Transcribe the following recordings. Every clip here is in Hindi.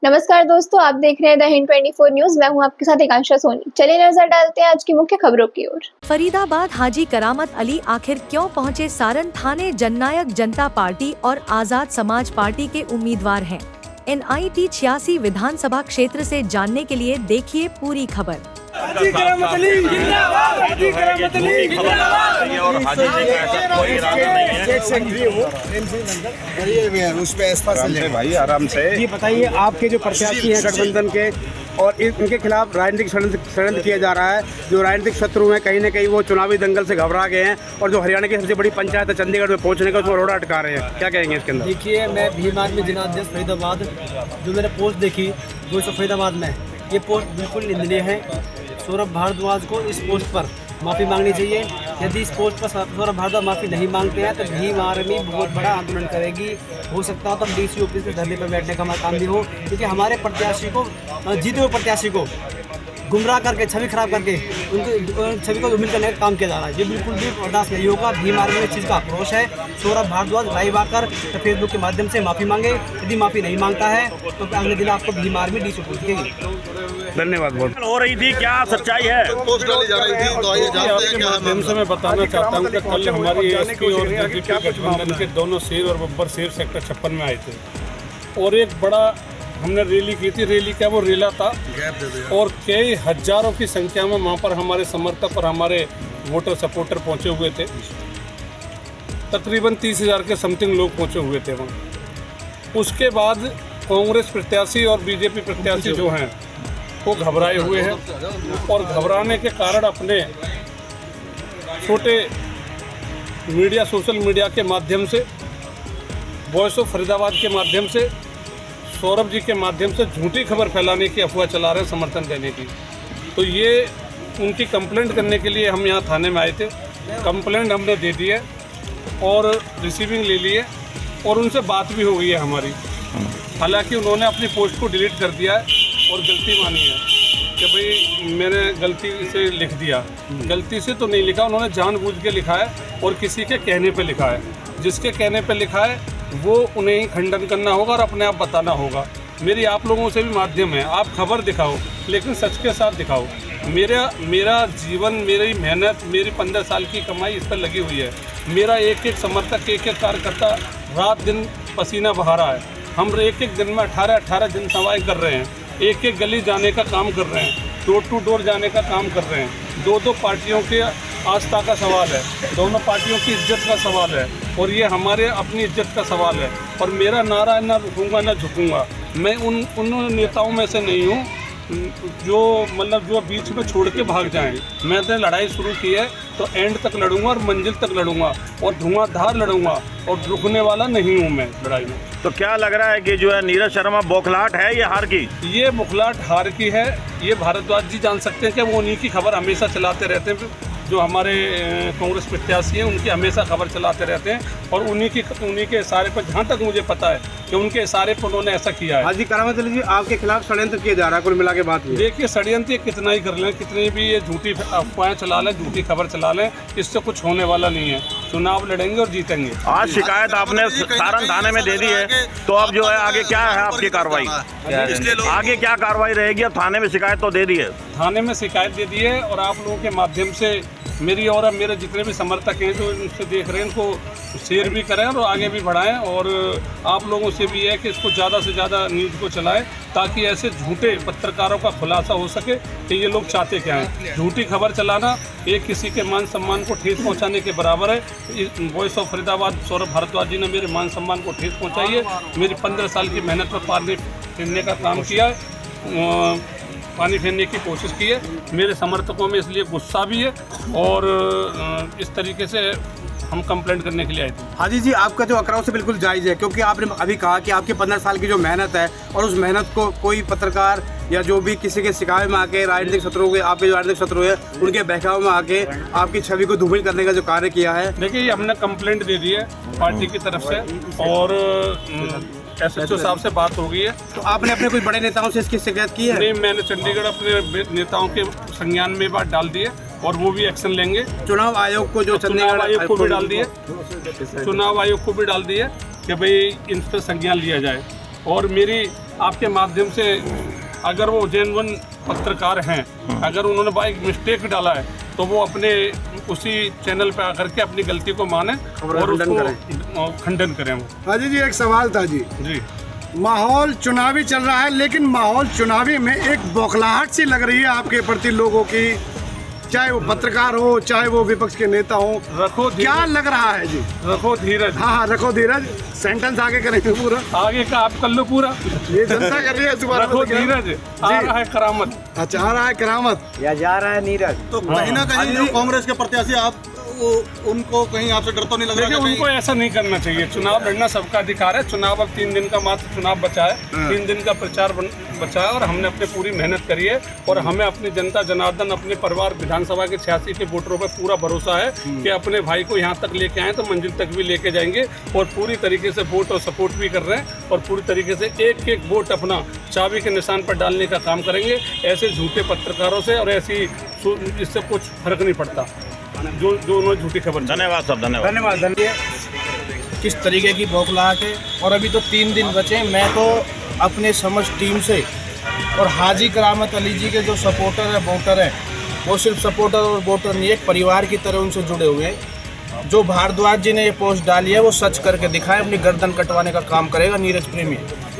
नमस्कार दोस्तों, आप देख रहे हैं द हिंद 24 न्यूज। मैं हूं आपके साथ एकांशा सोनी। चलिए नजर डालते हैं आज की मुख्य खबरों की ओर। फरीदाबाद हाजी करामत अली आखिर क्यों पहुंचे सारण थाने? जननायक जनता पार्टी और आजाद समाज पार्टी के उम्मीदवार हैं। NIT 86 विधानसभा क्षेत्र से जानने के लिए देखिए पूरी खबर। हाजी करामत अली जिंदाबाद, हाजी करामत अली जिंदाबाद। और हाजी जी का ऐसा कोई इरादा नहीं है। उस पे आराम से भाई, आराम से। ये बताइए, आपके जो प्रत्याशी हैं गठबंधन के और इनके खिलाफ राजनीतिक षड्यंत्र किया जा रहा है। जो राजनीतिक शत्रु हैं कहीं न कहीं वो चुनावी दंगल से घबरा गए हैं और जो हरियाणा की सबसे बड़ी पंचायत है चंडीगढ़ में पहुंचने का उसमें रोड़ा अटका रहे हैं। क्या कहेंगे इसके अंदर? देखिए, मैं भीम आर्मी जिलाध्यक्ष फरीदाबाद, जो मैंने पोस्ट देखी वो फरीदाबाद में, ये पोस्ट बिल्कुल निंदनीय है। सौरभ भारद्वाज को इस पोस्ट पर माफ़ी मांगनी चाहिए। यदि इस पोस्ट पर सौरभ भारद्वाज माफ़ी नहीं मांगते हैं तो भीम आर्मी बहुत बड़ा आंदोलन करेगी। हो सकता हो तो DC ऑफिस में धरने पर बैठने का हमारा काम भी हो, क्योंकि हमारे प्रत्याशी को, जीते हुए प्रत्याशी को गुमराह करके, छवि खराब करके उनकी छवि को उम्मीद करने का काम किया जा रहा है। ये बिल्कुल भी बर्दाश्त नहीं होगा। भीम आर्मी में इस चीज़ का आक्रोश है। सौरभ भारद्वाज लाइव आकर फेसबुक के माध्यम से माफ़ी मांगे। यदि माफ़ी नहीं मांगता है तो अगले दिन आपको भीम आर्मी DC ऑफिस दिखेगी। धन्यवाद। बहुत हो रही थी, क्या सच्चाई है? पोस्ट डाली जा रही थी, तो आइए जानते हैं क्या माध्यम से मैं बताना चाहता हूँ कि कल हमारी ASP और BJP गठबंधन के दोनों शेर और बब्बर शेर सेक्टर 56 में आए थे और एक बड़ा हमने रैली की थी। रैली क्या, वो रेला था और कई हजारों की संख्या में वहाँ पर हमारे समर्थक और हमारे वोटर सपोर्टर पहुँचे हुए थे। तकरीबन 30,000 के समथिंग लोग पहुँचे हुए थे वहाँ। उसके बाद कांग्रेस प्रत्याशी और BJP प्रत्याशी जो हैं वो घबराए हुए हैं और घबराने के कारण अपने छोटे मीडिया, सोशल मीडिया के माध्यम से, वॉइस ऑफ फरीदाबाद के माध्यम से, सौरभ जी के माध्यम से झूठी खबर फैलाने की अफवाह चला रहे हैं, समर्थन देने की। तो ये उनकी कंप्लेंट करने के लिए हम यहाँ थाने में आए थे। कंप्लेंट हमने दे दी है और रिसीविंग ले ली है और उनसे बात भी हो गई है हमारी। हालांकि उन्होंने अपनी पोस्ट को डिलीट कर दिया है और गलती मानी है कि भाई मैंने गलती से लिख दिया। गलती से तो नहीं लिखा, उन्होंने जानबूझ के लिखा है और किसी के कहने पे लिखा है। जिसके कहने पे लिखा है वो उन्हें ही खंडन करना होगा और अपने आप बताना होगा। मेरी आप लोगों से भी माध्यम है, आप खबर दिखाओ लेकिन सच के साथ दिखाओ। मेरा जीवन, मेरी मेहनत, मेरी 15 साल की कमाई इस पर लगी हुई है। मेरा एक एक समर्थक, एक एक कार्यकर्ता रात दिन पसीना बहा रहा है। हम एक दिन में 18 दिन सवाई कर रहे हैं, एक एक गली जाने का काम कर रहे हैं, डोर टू डोर जाने का काम कर रहे हैं। दो पार्टियों के आस्था का सवाल है, दोनों पार्टियों की इज्जत का सवाल है और ये हमारे अपनी इज्जत का सवाल है। और मेरा नारा ना रुकूंगा ना झुकूंगा। मैं उन नेताओं में से नहीं हूँ जो बीच में छोड़ के भाग जाएं। मैंने लड़ाई शुरू की है तो एंड तक लड़ूंगा और मंजिल तक लड़ूंगा और धुआंधार लड़ूंगा और रुकने वाला नहीं हूँ मैं लड़ाई में। तो क्या लग रहा है कि जो है नीरज शर्मा बौखलाहट है या हार की? ये बौखलाहट हार की है। ये भारद्वाज जी जान सकते हैं कि वो उन्हीं की खबर हमेशा चलाते रहते हैं। जो हमारे कांग्रेस प्रत्याशी हैं उनकी हमेशा खबर चलाते रहते हैं और उन्हीं के इशारे पर, जहाँ तक मुझे पता है कि उनके इशारे पर उन्होंने ऐसा किया है। हाजी करामत अली जी, आपके खिलाफ षड्यंत्र किया जा रहा है कुल मिला के बात? देखिए, षड्यंत्र कितना ही कर लें, कितनी भी ये झूठी अफवाहें चला लें, झूठी खबर चला लें, इससे कुछ होने वाला नहीं है। चुनाव लड़ेंगे और जीतेंगे। आज शिकायत आपने सारण थाने में दे दी है, तो अब जो है आगे क्या है आपकी कार्रवाई? आगे क्या कार्रवाई रहेगी? अब थाने में शिकायत तो दे दी है। थाने में शिकायत दे दी है और आप लोगों के माध्यम से मेरी और मेरे जितने भी समर्थक हैं जो इनसे देख रहे हैं, इनको शेयर भी करें और आगे भी बढ़ाएं। और आप लोगों से भी है कि इसको ज़्यादा से ज़्यादा न्यूज़ को चलाएं ताकि ऐसे झूठे पत्रकारों का खुलासा हो सके कि ये लोग चाहते क्या हैं। झूठी खबर चलाना एक किसी के मान सम्मान को ठेस पहुंचाने के बराबर है। वॉइस ऑफ फरीदाबाद सौरभ भारद्वाज जी ने मेरे मान सम्मान को ठेस पहुंचाई है। मेरी 15 साल की मेहनत पर पानी फेरने का काम किया है, पानी फेरने की कोशिश की है। मेरे समर्थकों में इसलिए गुस्सा भी है और इस तरीके से हम कंप्लेंट करने के लिए आए थे। हाजी जी, आपका जो आक्रोश है बिल्कुल जायज़ है, क्योंकि आपने अभी कहा कि आपकी 15 साल की जो मेहनत है और उस मेहनत को कोई पत्रकार या जो भी किसी के शिकायत में आके राजनीतिक शत्रु के, आपके जो राजनीतिक शत्रु है उनके बहकाव में आके आपकी छवि को धूमिल करने का जो कार्य किया है। देखिए, हमने कंप्लेंट दे दी है पार्टी की तरफ से और SHO साहब से बात हो गई है। तो आपने अपने कोई बड़े नेताओं से इसकी शिकायत की है? नहीं, मैंने चंडीगढ़ अपने नेताओं के संज्ञान में बात डाल दी है और वो भी एक्शन लेंगे। चुनाव आयोग को जो चुनाव आयोग को भी डाल दिए, चुनाव आयोग को भी डाल दिए कि भाई इन पर संज्ञान लिया जाए। और मेरी आपके माध्यम से अगर वो जेन्युइन पत्रकार हैं, अगर उन्होंने बाइक मिस्टेक डाला है तो वो अपने उसी चैनल पे आकर के अपनी गलती को माने और उसको खंडन करें वो। हाजी जी, एक सवाल था जी। जी, माहौल चुनावी चल रहा है, लेकिन माहौल चुनावी में एक बौखलाहट सी लग रही है आपके प्रति लोगों की, चाहे वो पत्रकार हो चाहे वो विपक्ष के नेता हो। रखो क्या लग रहा है जी? रखो धीरज। हाँ, रखो धीरज। सेंटेंस आगे करेंगे पूरा, आगे का आप कर लो पूरा। ये जनता कर रही है दोबारा। रखो धीरज, आ रहा है करामत। अच्छा, आ रहा है करामत या जा रहा है नीरज। तो कहीं ना कहीं जो कांग्रेस के प्रत्याशी आप उनको कहीं आपसे डर तो नहीं लग रहा? देखिए, उनको ऐसा नहीं करना चाहिए। चुनाव लड़ना सबका अधिकार है। चुनाव अब 3 दिन का मात्र चुनाव बचा है, 3 दिन का प्रचार बचा है और हमने अपनी पूरी मेहनत करी है और हमें अपनी जनता जनार्दन, अपने परिवार, विधानसभा के 86 के वोटरों पर पूरा भरोसा है कि अपने भाई को यहाँ तक लेके आए तो मंजिल तक भी लेके जाएंगे और पूरी तरीके से वोट और सपोर्ट भी कर रहे हैं और पूरी तरीके से एक एक वोट अपना चाबी के निशान पर डालने का काम करेंगे। ऐसे झूठे पत्रकारों से और ऐसी इससे कुछ फर्क नहीं पड़ता जो उन्होंने झूठी खबर। धन्यवाद सब, धन्यवाद। किस तरीके की बौखलाहट है। और अभी तो 3 दिन बचे। मैं तो अपने समझ टीम से और हाजी करामत अली जी के जो सपोर्टर है, वोटर है, वो सिर्फ सपोर्टर और वोटर नहीं, एक परिवार की तरह उनसे जुड़े हुए हैं। जो भारद्वाज जी ने ये पोस्ट डाली है वो सच करके दिखाए, अपनी गर्दन कटवाने का काम करेगा नीरज प्रेमी।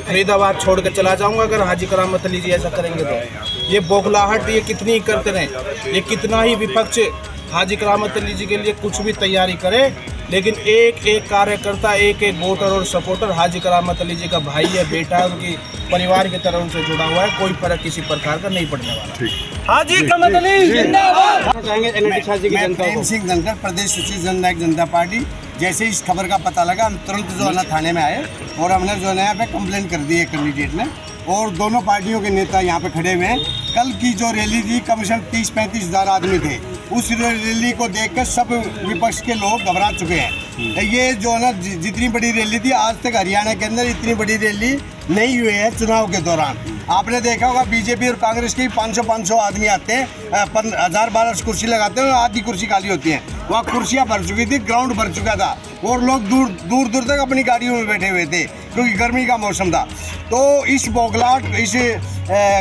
फरीदाबाद छोड़ के चला जाऊंगा अगर हाजी करामत अली जी ऐसा करेंगे तो। ये बौखलाहट ये कितनी करते रहें, ये कितना ही विपक्ष हाजी करामत अली जी के लिए कुछ भी तैयारी करे, लेकिन एक एक कार्यकर्ता, एक एक वोटर और सपोर्टर हाजी करामत अली जी का भाई है, बेटा है, उनकी परिवार की तरह उनसे जुड़ा हुआ है। कोई फर्क किसी प्रकार का नहीं पड़ने वाला। हाजी करामत अली जिंदाबाद। मैं प्रेम सिंह धनखड़, प्रदेश सचिव जननायक जनता पार्टी। जैसे इस खबर का पता लगा, हम तुरंत जो है ना थाने में आए और हमने जो है ना यहाँ पे कंप्लेंट कर दी है कैंडिडेट ने, और दोनों पार्टियों के नेता यहाँ पे खड़े हुए हैं। कल की जो रैली थी, कम से कम 30-35 हज़ार आदमी थे। उस रैली को देखकर सब विपक्ष के लोग घबरा चुके हैं। ये जो है ना जितनी बड़ी रैली थी, आज तक हरियाणा के अंदर इतनी बड़ी रैली नहीं हुई है चुनाव के दौरान। आपने देखा होगा बीजेपी और कांग्रेस के 500 आदमी आते हैं, 1000-1200 कुर्सी लगाते हैं और आधी कुर्सी खाली होती है। वहाँ कुर्सियाँ भर चुकी थी, ग्राउंड भर चुका था और लोग दूर दूर तक अपनी गाड़ियों में बैठे हुए थे क्योंकि गर्मी का मौसम था। तो इस बौखलाहट, इस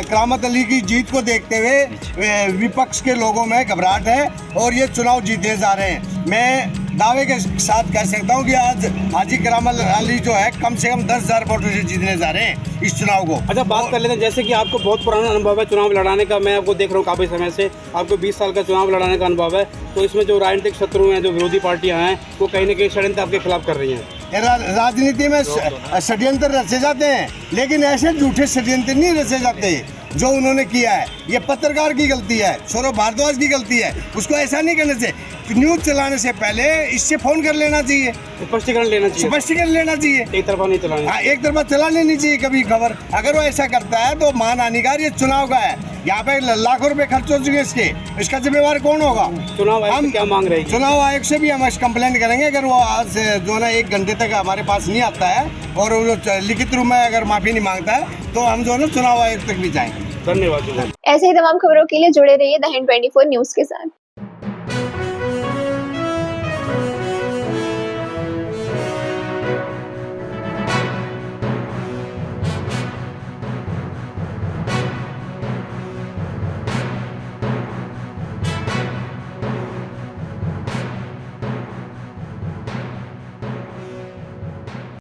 करामत अली की जीत को देखते हुए विपक्ष के लोगों में घबराहट है और ये चुनाव जीतने जा रहे हैं। मैं दावे के साथ कह सकता हूँ कि आज हाजी करामत अली जो है कम से कम 10,000 वोटों से जीतने जा रहे हैं इस चुनाव को। अच्छा, बात कर लेते हैं, जैसे कि आपको बहुत पुराना अनुभव है चुनाव लड़ाने का। मैं आपको देख रहा हूँ काफ़ी समय से, आपको 20 साल का चुनाव लड़ाने का अनुभव है। तो इसमें जो राजनीतिक शत्रु हैं, जो विरोधी पार्टियां हैं, वो कहीं ना कहीं षड्यंत्र आपके खिलाफ कर रही हैं। राजनीति में षड्यंत्र रचे जाते हैं, लेकिन ऐसे झूठे षड्यंत्र नहीं रचे जाते जो उन्होंने किया है। ये पत्रकार की गलती है, सौरभ भारद्वाज की गलती है। उसको ऐसा नहीं करना चाहिए। न्यूज चलाने से पहले इससे फोन कर लेना चाहिए, स्पष्टीकरण लेना चाहिए, एक तरफा नहीं चलाना। हाँ, एक तरफा चलाने नहीं चाहिए कभी खबर। अगर वो ऐसा करता है तो महान हानिकार ये चुनाव का है। यहाँ पे लाखों रुपए खर्च हो चुके इसके, इसका जिम्मेवार कौन होगा? चुनाव आयोग क्या मांग रहे हैं? चुनाव आयोग से भी हम कंप्लेंट करेंगे अगर वो आज जो है 1 घंटे तक हमारे पास नहीं आता है और लिखित रूप में अगर माफी नहीं मांगता है तो हम जो है ना चुनाव आयोग तक भी जाएंगे। धन्यवाद। ऐसे ही तमाम खबरों के लिए जुड़े रहिए द हिंद 24 न्यूज के साथ।